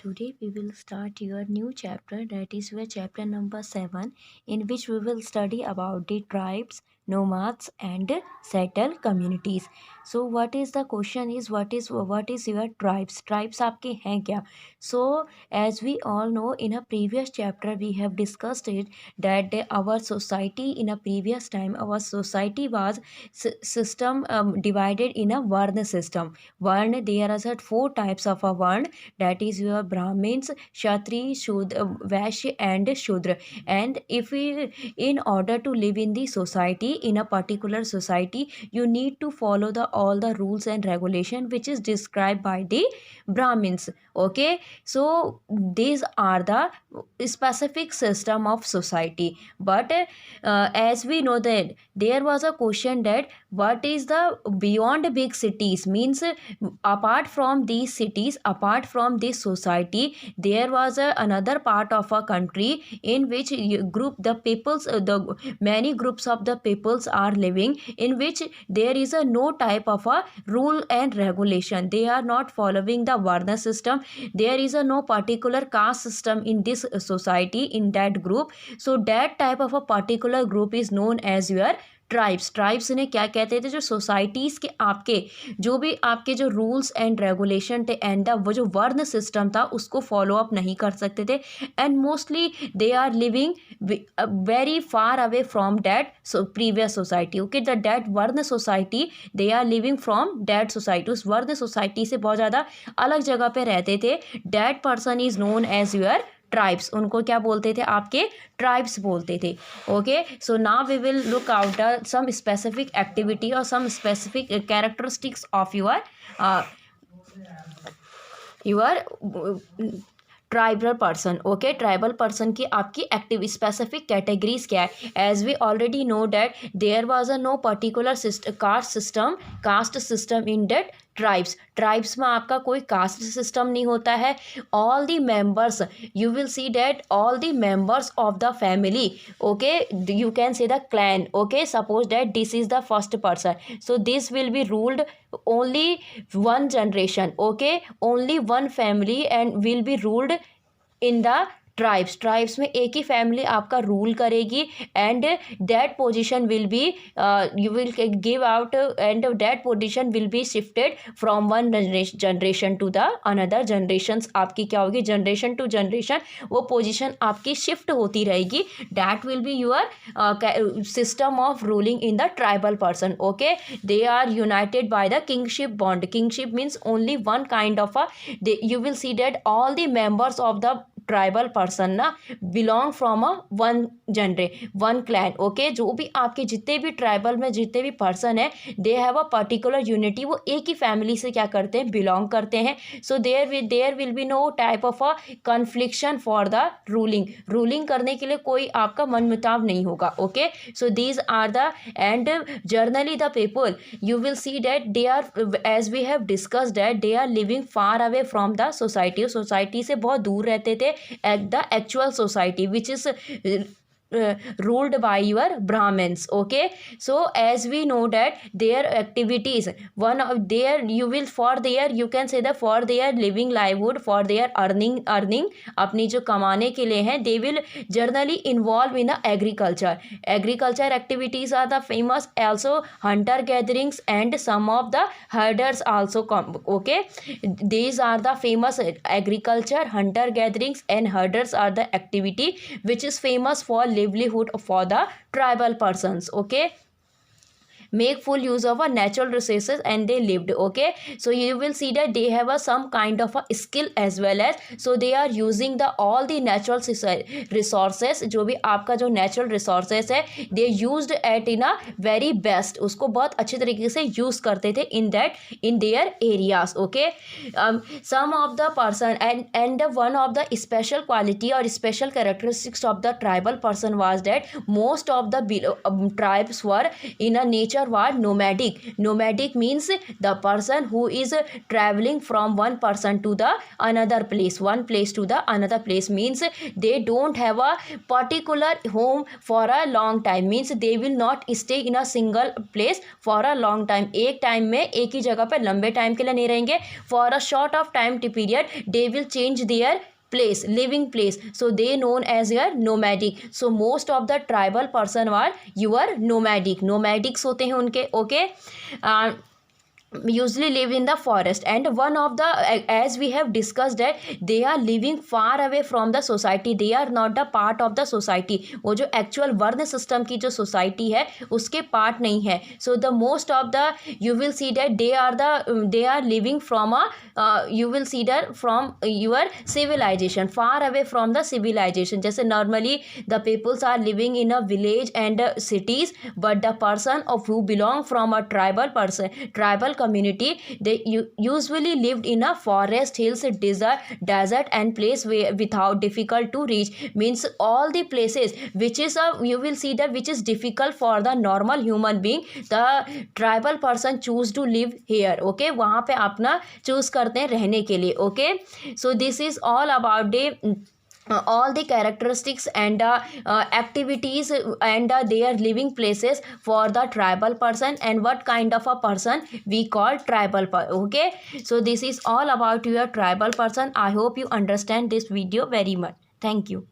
Today we will start your new chapter, that is your chapter number 7, in which we will study about the tribes, nomads and settled communities. So what is the question is what is your tribes? Tribes आपके हैं क्या? So as we all know, in a previous chapter we have discussed it that our society in a previous time, our society was system divided in a Varna system. Varna, there are 4 types of a Varna, that is your Brahmins, Kshatri, Shudra, Vaishya and Shudra. And if we, in order to live in the society, in a particular society, you need to follow the all the rules and regulation which is described by the Brahmins. Okay, so these are the specific system of society. But as we know that there was a question that what is the beyond big cities, means apart from these cities, apart from this society, there was another part of a country in which the peoples, the many groups of the peoples are living, in which there is a no type of a rule and regulation. They are not following the Varna system. There is a no particular caste system in this society, in that group. So that type of a particular group is known as your tribes. Tribes ने क्या कहते थे, जो societies के आपके जो भी आपके जो रूल्स एंड रेगुलेशन थे एंड वो जो वर्ण सिस्टम था उसको फॉलो अप नहीं कर सकते थे, and mostly they are living very far away from that previous society. Okay, the that वर्ण society, they are living from that society. उस वर्ण सोसाइटी से बहुत ज़्यादा अलग जगह पे रहते थे. That person is known as your tribes. उनको क्या बोलते थे, आपके ट्राइब्स बोलते थे. Okay, so now we will look out some specific activity और some specific characteristics of your tribal person. Okay, tribal person की आपकी एक्टिव स्पेसिफिक कैटेगरीज क्या है. As we already know that there was a no particular caste system in that tribes. Tribes में आपका कोई caste system नहीं होता है. All the members, you will see that all the members of the family, okay, you can say the clan. Okay, suppose that this is the first person, so this will be ruled only one generation. Okay, only one family and will be ruled in the tribes में एक ही family आपका rule करेगी, and that position will be you will give out, and that position will be shifted from one generation to the another generations. आपकी क्या होगी, generation to generation वो पोजीशन आपकी शिफ्ट होती रहेगी. That will be your system of ruling in the tribal person. Okay, they are united by the kingship bond. Kingship means only one kind of you will see that all the members of the tribal person ना belong from a one clan. Okay, जो भी आपके जितने भी tribal में जितने भी person है, they have a particular unity. वो एक ही फैमिली से क्या करते हैं, बिलोंग करते हैं. So there will be no type of a confliction for the ruling करने के लिए कोई आपका मन मुताब नहीं होगा. Okay, so these are the and generally the people, you will see that they are, as we have discuss that they are living far away from the society से बहुत दूर रहते थे at the actual society which is ruled by your Brahmins. Okay, so as we know that their activities, one of their, you will for their, you can say that for their living livelihood, for their earning अपनी जो कमाने के लिए हैं, they will generally involve in the agriculture activities are the famous. Also hunter gatherings and some of the herders also come. Okay, these are the famous agriculture, hunter gatherings and herders are the activity which is famous for livelihood for the tribal persons. Okay, make full use of a natural resources and they lived. Okay, so you will see that they have a some kind of a skill as well as, so they are using the all the natural resources. जो भी आपका जो natural resources है, they used at in a very best, उसको बहुत अच्छे तरीके से use करते थे in their areas. Okay, some of the person and one of the special quality or special characteristics of the tribal person was that most of the tribes were in a nature another word nomadic. Nomadic means the person who is traveling from one person to the another place, one place to the another place, means they don't have a particular home for a long time, means they will not stay in a single place for a long time. एक time में एक ही जगह पर लंबे time के लिए नहीं रहेंगे. For a short of time period they will change their place, living place, so they known as your nomadic. So most of the tribal person are your nomadic. nomadics होते हैं उनके. Okay, usually live in the forest, and one of the, as we have discussed, that they are living far away from the society, they are not the part of the society. वो जो actual वर्ण system की जो society है उसके part नहीं है. so the most of the you will see that they are living from a you will see that from your civilization, far away from the civilization. जैसे normally the peoples are living in a village and cities, but the person of who belong from a tribal community, they usually lived in a forest, hills, desert and place without difficult to reach, means all the places which is you will see that which is difficult for the normal human being, the tribal person choose to live here. Okay, वहाँ पे अपना choose करते हैं रहने के लिए. Okay, so this is all about the all the characteristics and activities and their living places for the tribal person, and what kind of a person we call tribal person. Okay, so this is all about your tribal person. I hope you understand this video very much. Thank you.